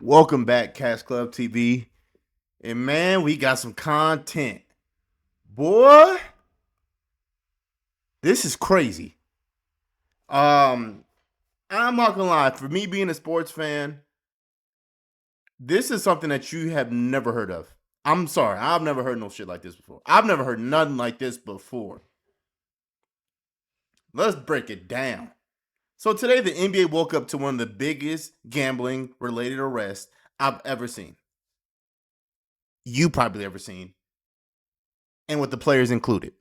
Welcome back, Cash Club TV. And man, we got some content. Boy, this is crazy. I'm not gonna lie, for me being a sports fan, this is something that you have never heard of. I'm sorry, I've never heard no shit like this before. I've never heard nothing like this before. Let's break it down. So today the NBA woke up to one of the biggest gambling related arrests I've ever seen. You probably ever seen. And with the players included.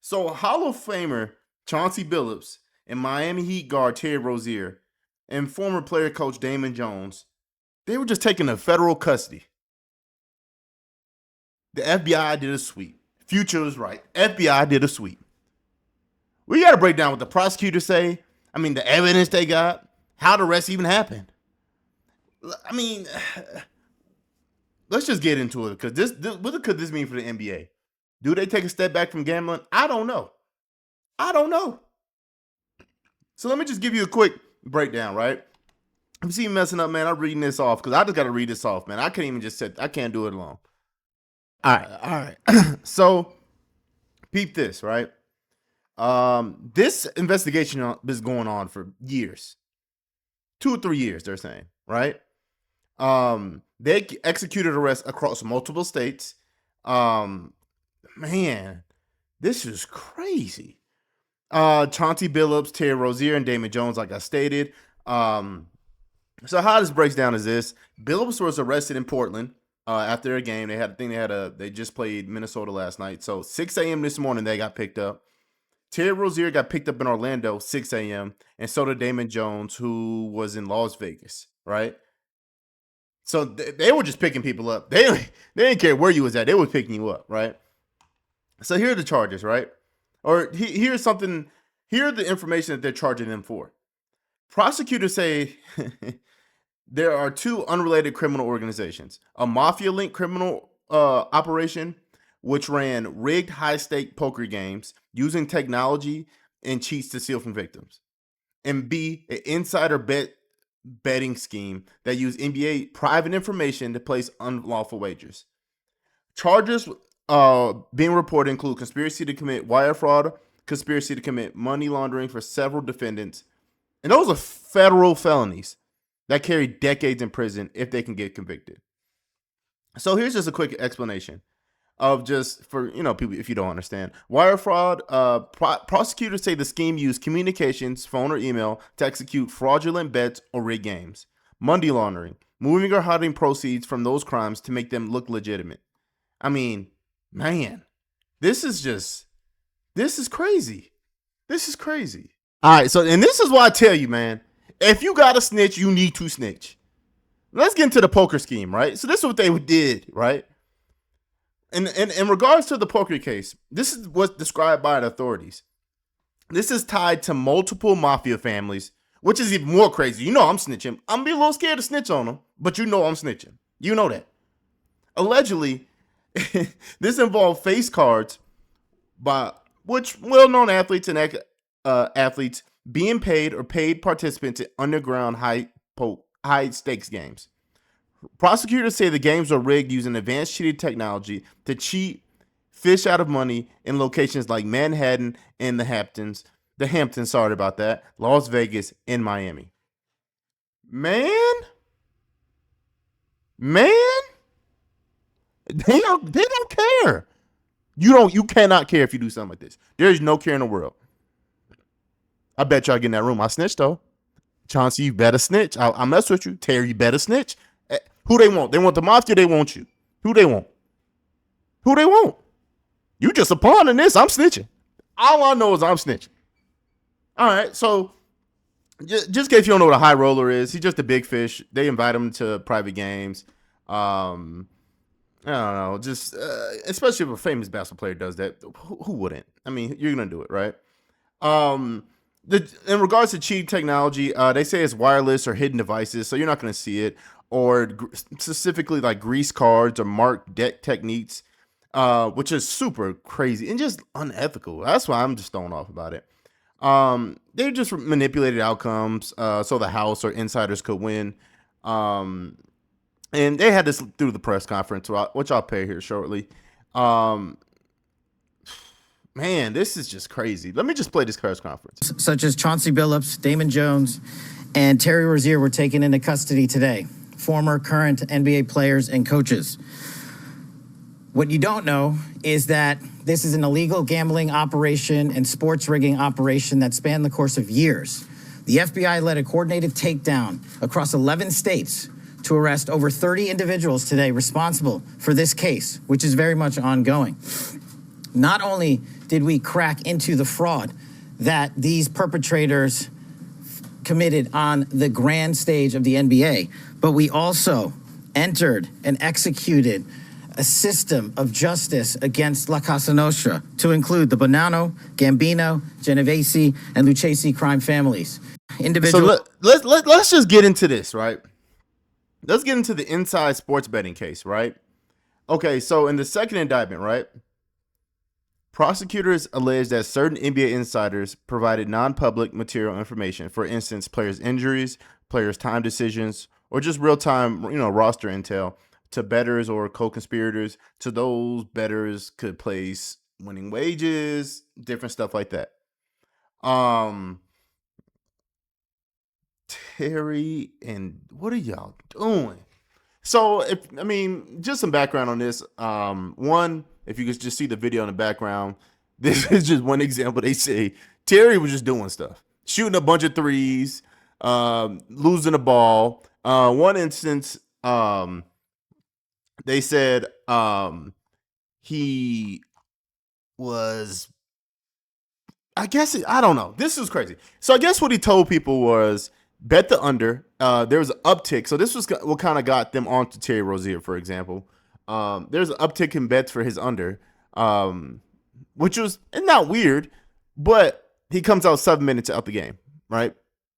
So Hall of Famer Chauncey Billups and Miami Heat guard Terry Rozier and former player coach Damon Jones, they were just taken to federal custody. The FBI did a sweep. Future was right. FBI did a sweep. We got to break down what the prosecutors say. I mean, the evidence they got, how the arrest even happened. I mean, let's just get into it because what could this mean for the NBA? Do they take a step back from gambling? I don't know. So let me just give you a quick breakdown, right? If you see me messing up, man, I'm reading this off because I just got to read this off, man. I can't even just sit. I can't do it alone. All right. So, peep this, right? This investigation is going on for years, 2 or 3 years. They're saying, right? They executed arrests across multiple states. Man, this is crazy. Chauncey Billups, Terry Rozier, and Damon Jones, like I stated. So how this breaks down is this: Billups was arrested in Portland after a game. They just played Minnesota last night. So 6 a.m. this morning they got picked up. Terry Rozier got picked up in Orlando 6 a.m. and so did Damon Jones, who was in Las Vegas, right? So they were just picking people up. They didn't care where you was at. They were picking you up, right? So here are the charges, right? Or here's something. Here are the information that they're charging them for. Prosecutors say there are 2 unrelated criminal organizations: a mafia-linked criminal operation, which ran rigged high-stake poker games using technology and cheats to steal from victims, and B, an insider betting scheme that used NBA private information to place unlawful wagers. Charges being reported include conspiracy to commit wire fraud, conspiracy to commit money laundering for several defendants, and those are federal felonies that carry decades in prison if they can get convicted. So here's just a quick explanation of just for people if you don't understand wire fraud. Prosecutors say the scheme used communications, phone or email, to execute fraudulent bets or rigged games. Money laundering, moving or hiding proceeds from those crimes to make them look legitimate. I mean, man, this is crazy. This is crazy. All right, so and this is why I tell you, man, if you got to snitch, you need to snitch. Let's get into the poker scheme, right? So this is what they did, right? In regards to the poker case, this is what's described by the authorities. This is tied to multiple mafia families, which is even more crazy. I'm snitching. I'm being a little scared to snitch on them, but I'm snitching. You know that. Allegedly, this involved face cards by which well-known athletes and athletes being paid or paid participants in underground high-stakes games. Prosecutors say the games are rigged using advanced cheating technology to cheat fish out of money in locations like Manhattan and the Hamptons, sorry about that, Las Vegas, and Miami. Man, they don't care. You cannot care if you do something like this. There's no care in the world. I bet y'all get in that room. I snitched though. Chauncey, you better snitch. I'll mess with you. Terry, you better snitch. Who they want? They want the mafia. They want you. Who they want? You just a pawn in this. I'm snitching. All I know is I'm snitching. All right. So just in case you don't know what a high roller is, he's just a big fish. They invite him to private games. I don't know. Just especially if a famous basketball player does that, who wouldn't? I mean, you're gonna do it, right? In regards to cheating technology, they say it's wireless or hidden devices, so you're not gonna see it. Or specifically like grease cards or marked deck techniques, which is super crazy and just unethical. That's why I'm just thrown off about it. They just manipulated outcomes so the house or insiders could win. And they had this through the press conference, which I'll play here shortly. Man, this is just crazy. Let me just play this press conference. Such as Chauncey Billups, Damon Jones, and Terry Rozier were taken into custody today. Former, current NBA players and coaches. What you don't know is that this is an illegal gambling operation and sports rigging operation that spanned the course of years. The FBI led a coordinated takedown across 11 states to arrest over 30 individuals today responsible for this case, which is very much ongoing. Not only did we crack into the fraud that these perpetrators committed on the grand stage of the NBA, but we also entered and executed a system of justice against La Casa Nostra to include the Bonanno, Gambino, Genovese, and Lucchese crime families. So let's just get into this, right? Let's get into the inside sports betting case, right? Okay, so in the second indictment, right, prosecutors allege that certain NBA insiders provided non-public material information, for instance, players' injuries, players' time decisions, or just real-time, roster intel to bettors or co-conspirators. To those bettors could place winning wages, different stuff like that. Terry, and what are y'all doing? So, just some background on this. One, if you could just see the video in the background, this is just one example. They say Terry was just doing stuff, shooting a bunch of threes, losing the ball. One instance, they said he was, I don't know. This is crazy. So I guess what he told people was bet the under. There was an uptick. So this was what kind of got them onto Terry Rozier, for example. There's an uptick in bets for his under, which was not weird, but he comes out 7 minutes out the game, right?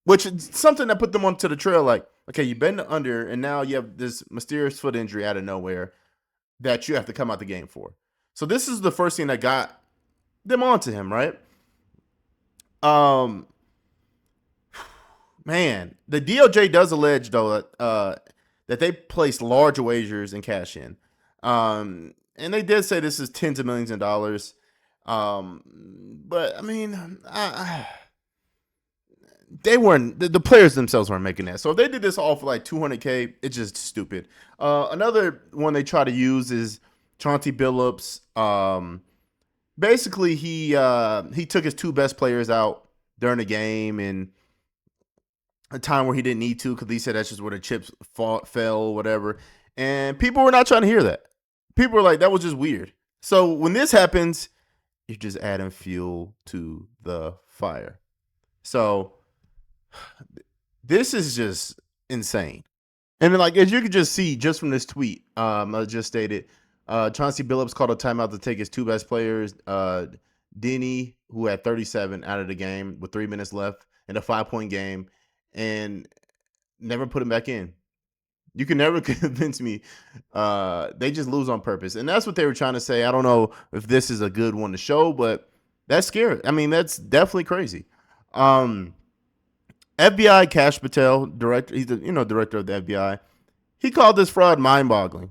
Which is something that put them onto the trail. Like, okay, you bet the under, and now you have this mysterious foot injury out of nowhere that you have to come out the game for. So this is the first thing that got them onto him, right? Man, the DOJ does allege, though, that they placed large wagers in cash in. And they did say this is tens of millions of dollars. But, they weren't, the players themselves weren't making that. So if they did this all for like $200K, it's just stupid. Another one they try to use is Chauncey Billups. Basically, he took his two best players out during the game in a time where he didn't need to, because he said that's just where the chips fell or whatever. And people were not trying to hear that. People were like, that was just weird. So when this happens, you're just adding fuel to the fire. So this is just insane. And then, as you can just see just from this tweet, I just stated, Chauncey Billups called a timeout to take his two best players, Denny, who had 37, out of the game with 3 minutes left in a 5-point game, and never put him back in. You can never convince me. They just lose on purpose. And that's what they were trying to say. I don't know if this is a good one to show, but that's scary. That's definitely crazy. FBI Kash Patel, director, he's the director of the FBI. He called this fraud mind-boggling.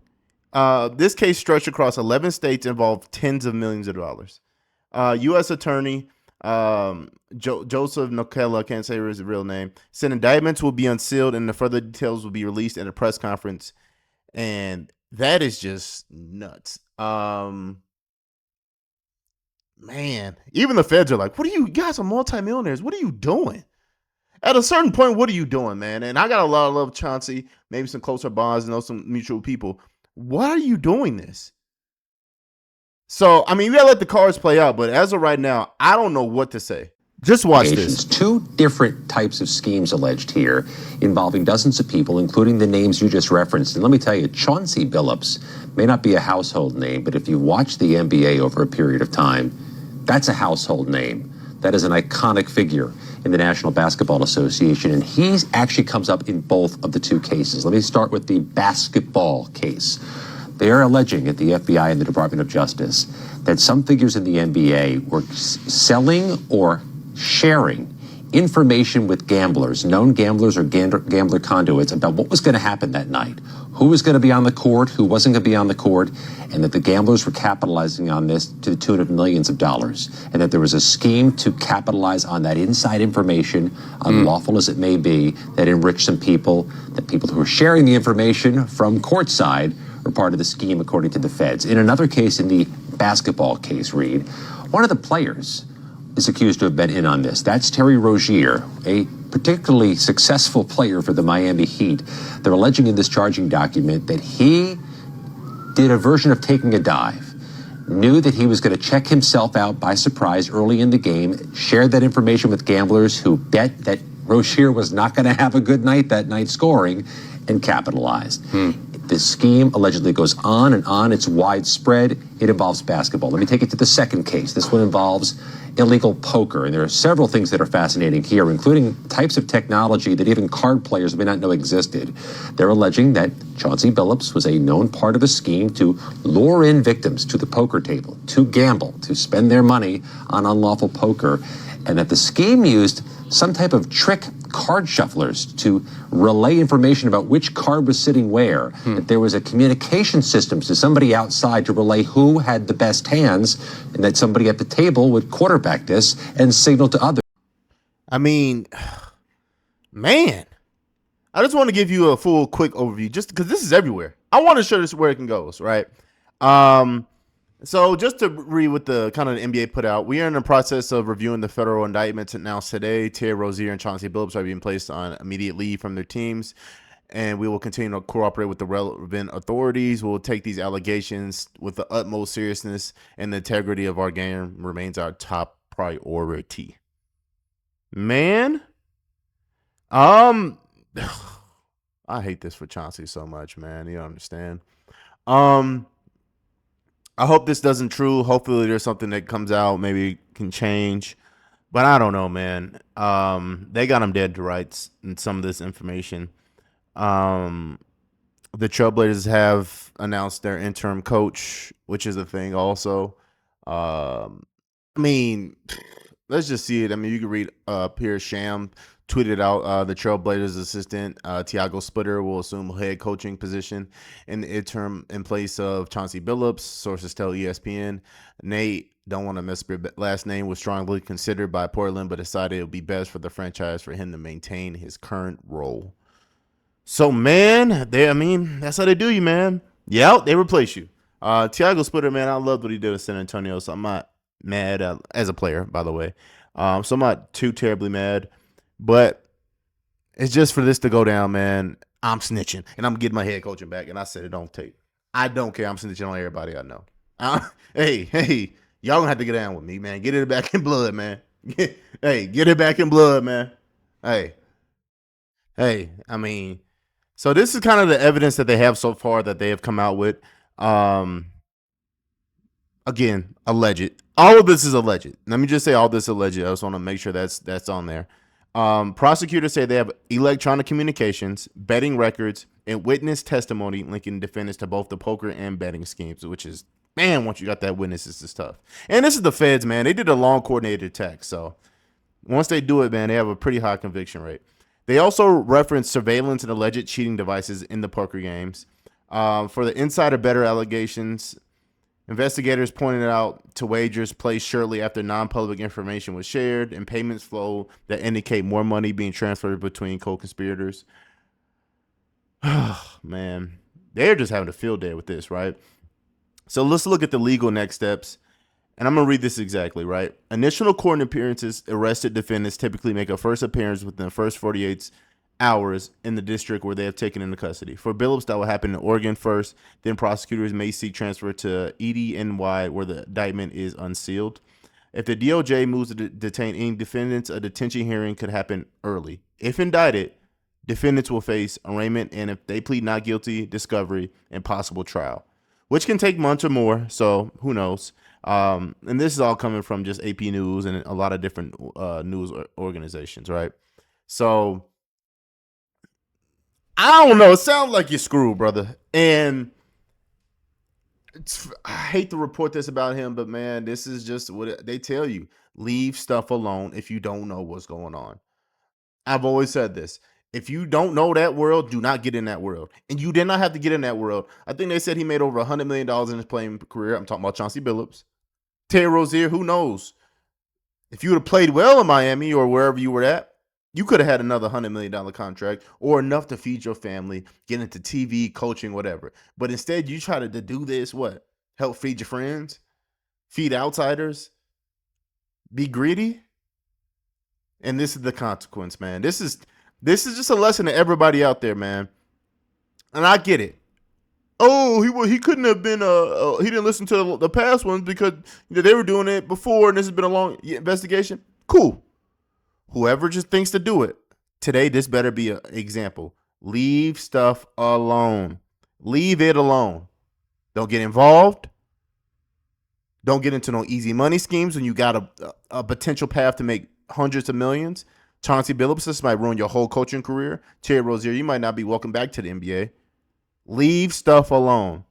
This case stretched across 11 states, involved tens of millions of dollars. U.S. Attorney Joseph Nokella, can't say his real name, said indictments will be unsealed and the further details will be released at a press conference. And that is just nuts. Man, even the feds are like, what are you guys are multimillionaires? What are you doing? At a certain point, what are you doing, man? And I got a lot of love, Chauncey, maybe some closer bonds and some mutual people. Why are you doing this? So, you gotta let the cards play out, but as of right now, I don't know what to say. Just watch this. Two different types of schemes alleged here involving dozens of people, including the names you just referenced. And let me tell you, Chauncey Billups may not be a household name, but if you watch the NBA over a period of time, that's a household name. That is an iconic figure in the National Basketball Association, and he actually comes up in both of the two cases. Let me start with the basketball case. They are alleging at the FBI and the Department of Justice that some figures in the NBA were selling or sharing information with gamblers, known gamblers or gambler conduits, about what was going to happen that night, who was going to be on the court, who wasn't going to be on the court, and that the gamblers were capitalizing on this to the tune of millions of dollars, and that there was a scheme to capitalize on that inside information, unlawful as it may be, that enriched some people, that people who were sharing the information from courtside were part of the scheme, according to the feds. In another case, in the basketball case, Reed, one of the players is accused to have been in on this. That's Terry Rozier, a particularly successful player for the Miami Heat. They're alleging in this charging document that he did a version of taking a dive, knew that he was going to check himself out by surprise early in the game, shared that information with gamblers who bet that Rozier was not going to have a good night that night scoring, and capitalized. The scheme allegedly goes on and on. It's widespread. It involves basketball. Let me take it to the second case. This one involves illegal poker. And there are several things that are fascinating here, including types of technology that even card players may not know existed. They're alleging that Chauncey Billups was a known part of a scheme to lure in victims to the poker table, to gamble, to spend their money on unlawful poker, and that the scheme used some type of trick card shufflers to relay information about which card was sitting where, that there was a communication system to somebody outside to relay who had the best hands, and that somebody at the table would quarterback this and signal to others. I mean, man, I just want to give you a full quick overview just because this is everywhere. I want to show this where it can go, right? So just to read what the kind of the NBA put out, we are in the process of reviewing the federal indictments announced today. Terry Rozier and Chauncey Billups are being placed on immediate leave from their teams, and we will continue to cooperate with the relevant authorities. We'll take these allegations with the utmost seriousness, and the integrity of our game remains our top priority. Man, I hate this for Chauncey so much, man. You understand? I hope this doesn't true. Hopefully there's something that comes out, maybe can change. But I don't know, man. They got him dead to rights in some of this information. The Trailblazers have announced their interim coach, which is a thing also. I mean, let's just see it. I mean, you can read Pierre Sham tweeted out the Trailblazers assistant Tiago Splitter will assume head coaching position in the interim in place of Chauncey Billups. Sources tell ESPN. Nate, don't want to mess up your last name, was strongly considered by Portland, but decided it would be best for the franchise for him to maintain his current role. So, man, that's how they do you, man. Yeah, they replace you. Tiago Splitter, man, I loved what he did in San Antonio, so I'm not mad as a player, by the way. So I'm not too terribly mad. But it's just for this to go down, man. I'm snitching, and I'm getting my head coaching back. And I said it on tape. I don't care. I'm snitching on everybody I know. Hey, y'all gonna have to get down with me, man. Get it back in blood, man. Get it back in blood, man. Hey. I mean, so this is kind of the evidence that they have so far that they have come out with. Again, alleged. All of this is alleged. Let me just say all this is alleged. I just want to make sure that's on there. Prosecutors say they have electronic communications, betting records, and witness testimony linking defendants to both the poker and betting schemes, which is, man, once you got that witness, it's just tough. And this is the feds, man. They did a long coordinated attack. So once they do it, man, they have a pretty high conviction rate. They also reference surveillance and alleged cheating devices in the poker games. For the insider bettor allegations, investigators pointed out to wagers placed shortly after non-public information was shared and payments flow that indicate more money being transferred between co-conspirators. Man, they're just having a field day with this, right? So let's look at the legal next steps. And I'm going to read this exactly, right? Initial court appearances, arrested defendants typically make a first appearance within the first 48 hours in the district where they have taken into custody. For Billups, that will happen in Oregon first. Then prosecutors may seek transfer to EDNY where the indictment is unsealed. If the DOJ moves to detain any defendants, a detention hearing could happen early. If indicted, defendants will face arraignment, and if they plead not guilty, discovery and possible trial, which can take months or more. So who knows? And this is all coming from just AP News and a lot of different news organizations, right? So I don't know. It sounds like you're screwed, brother. And I hate to report this about him, but man, this is just what they tell you. Leave stuff alone if you don't know what's going on. I've always said this. If you don't know that world, do not get in that world. And you did not have to get in that world. I think they said he made over $100 million in his playing career. I'm talking about Chauncey Billups. Terry Rozier, who knows? If you would have played well in Miami or wherever you were at, you could have had another $100 million contract or enough to feed your family, get into TV, coaching, whatever. But instead, you try to do this, what? Help feed your friends? Feed outsiders? Be greedy? And this is the consequence, man. This is just a lesson to everybody out there, man. And I get it. Oh, he couldn't have been he didn't listen to the past ones because they were doing it before, and this has been a long investigation. Cool. Whoever just thinks to do it today, this better be an example. Leave stuff alone. Leave it alone. Don't get involved. Don't get into no easy money schemes when you got a potential path to make hundreds of millions. Chauncey Billups, this might ruin your whole coaching career. Terry Rozier, you might not be welcome back to the NBA. Leave stuff alone.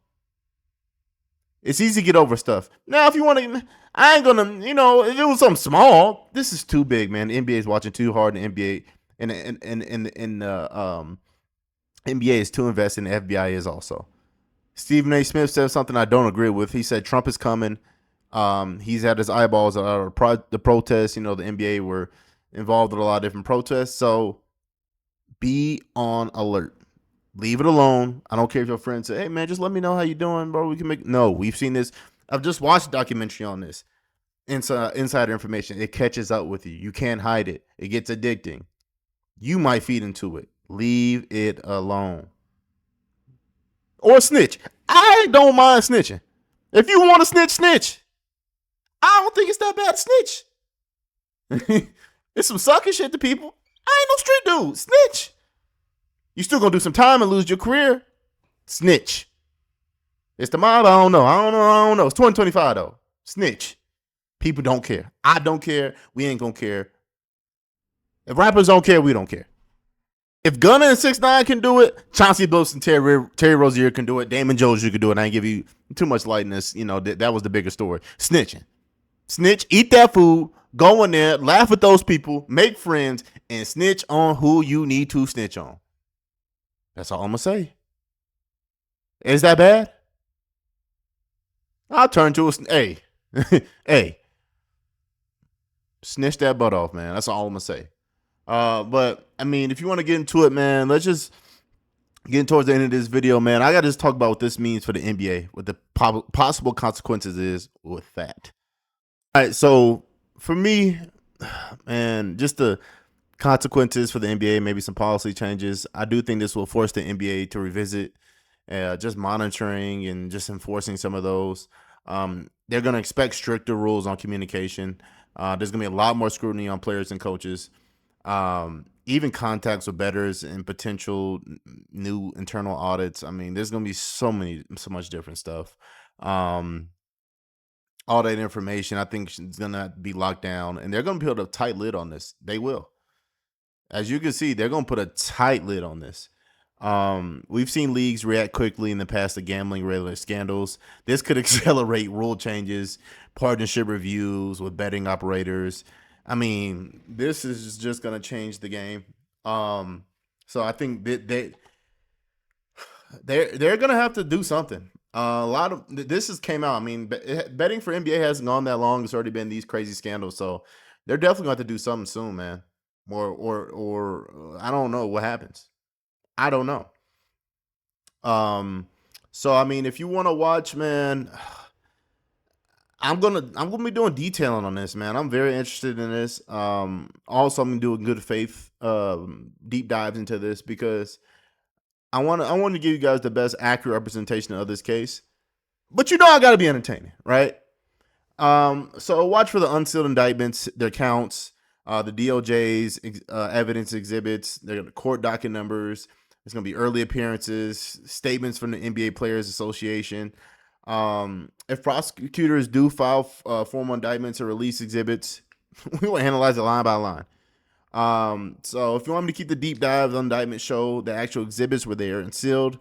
It's easy to get over stuff. Now, if you want to, I ain't gonna, if it was something small, this is too big, man. The NBA is watching too hard. The NBA and NBA is too invested. And the FBI is also. Stephen A. Smith said something I don't agree with. He said Trump is coming. He's had his eyeballs on the protests. The NBA were involved in a lot of different protests. So be on alert. Leave it alone. I don't care if your friends say, hey, man, just let me know how you doing, bro. We can make. No, we've seen this. I've just watched a documentary on this. Insider information. It catches up with you. You can't hide it. It gets addicting. You might feed into it. Leave it alone. Or snitch. I don't mind snitching. If you want to snitch, snitch. I don't think it's that bad to snitch. It's some sucking shit to people. I ain't no street dude. Snitch. You still gonna do some time and lose your career. Snitch. It's the mob. I don't know. It's 2025 though. Snitch. People don't care. I don't care. We ain't gonna care. If rappers don't care, we don't care. If Gunna and 6ix9ine can do it, Chauncey Billups and Terry Rozier can do it. Damon Jones, you can do it. I ain't give you too much lightness. That was the bigger story. Snitching. Snitch, eat that food, go in there, laugh at those people, make friends, and snitch on who you need to snitch on. That's all I'm going to say. Is that bad? I'll turn to hey, hey, snitch that butt off, man. That's all I'm going to say. But, I mean, if you want to get into it, man, let's just get towards the end of this video, man. I got to just talk about what this means for the NBA, what the possible consequences is with that. All right, so for me, man, just the consequences for the NBA, maybe some policy changes. I do think this will force the NBA to revisit just monitoring and just enforcing some of those. They're going to expect stricter rules on communication. There's going to be a lot more scrutiny on players and coaches. Even contacts with bettors and potential new internal audits. I mean, there's going to be so much different stuff. All that information, I think, is going to be locked down, and they're going to put a tight lid on this. They will. As you can see, they're going to put a tight lid on this. We've seen leagues react quickly in the past to gambling-related scandals. This could accelerate rule changes, partnership reviews with betting operators. I mean, this is just going to change the game. So I think they're going to have to do something. A lot of this has came out. I mean, betting for NBA hasn't gone that long. It's already been these crazy scandals. So they're definitely going to have to do something soon, man. Or I don't know what happens. I don't know. So I mean, if you want to watch, man, I'm gonna be doing detailing on this, man. I'm very interested in this. Also, I'm gonna do a good faith deep dives into this because I want to give you guys the best accurate representation of this case. But I got to be entertaining, right? So watch for the unsealed indictments, their counts, the DOJ's evidence exhibits, the court docket numbers. There's going to be early appearances, statements from the NBA Players Association. If prosecutors do file formal indictments or release exhibits, we will analyze it line by line. So if you want me to keep the deep dives on indictment show, the actual exhibits were there and sealed,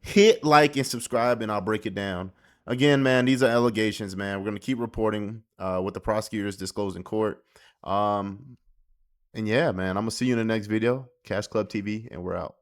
hit like and subscribe and I'll break it down. again, man, these are allegations, man. We're going to keep reporting what the prosecutors disclose in court. And yeah, man, I'm going to see you in the next video. Cash Club TV, and we're out.